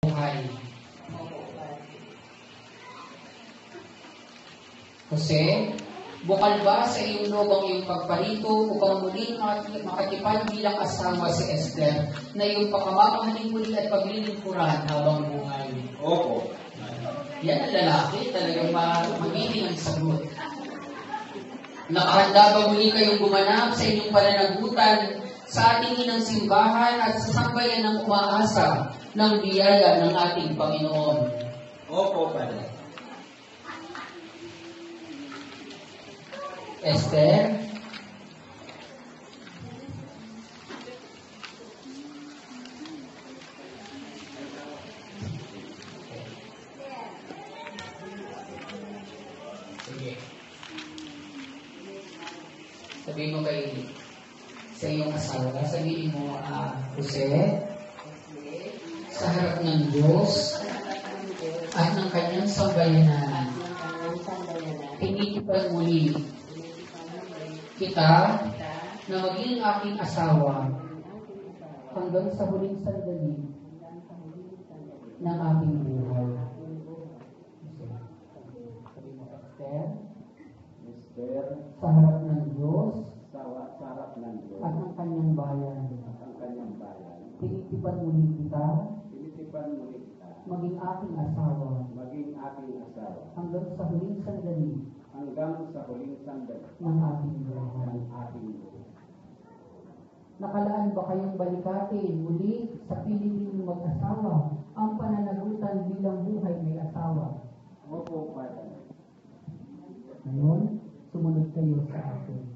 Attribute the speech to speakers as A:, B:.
A: buhay. Jose, bukal ba sa iyong loob ang iyong pagparito upang muling makatipad bilang asawa si Esther na iyong pakamamahaling muli at paglilingkuran habang buhay?
B: Opo.
A: Yan ang lalaki, talagang magiting ang sagot. Nakahanda ba muli kayong gumanap sa inyong pananagutan sa ating inang simbahan at sa sambayan ng umaasa ng biyaya ng ating Panginoon?
B: Opo, Padre.
A: Esther, sige. Sabihin mo sa iyong asawa, sabihin mo, Jose, sa harap ng Diyos at ng kanyang sambayanan, tinitipan muli kita na maging aking asawa hanggang sa huling sandali ng aking buhay. Sabi mo, Esther, sa harap ng Diyos at ng kanyang bayan, tinitipan muli kita maging aking asawa hanggang sa huling sandali ng ating buhay. Nakalaan ba kayong balikatin muli sa piling ninyong mag-asawa ang pananagutan bilang buhay may asawa?
B: Opo, Padre.
A: Ngayon, sumunod kayo sa akin.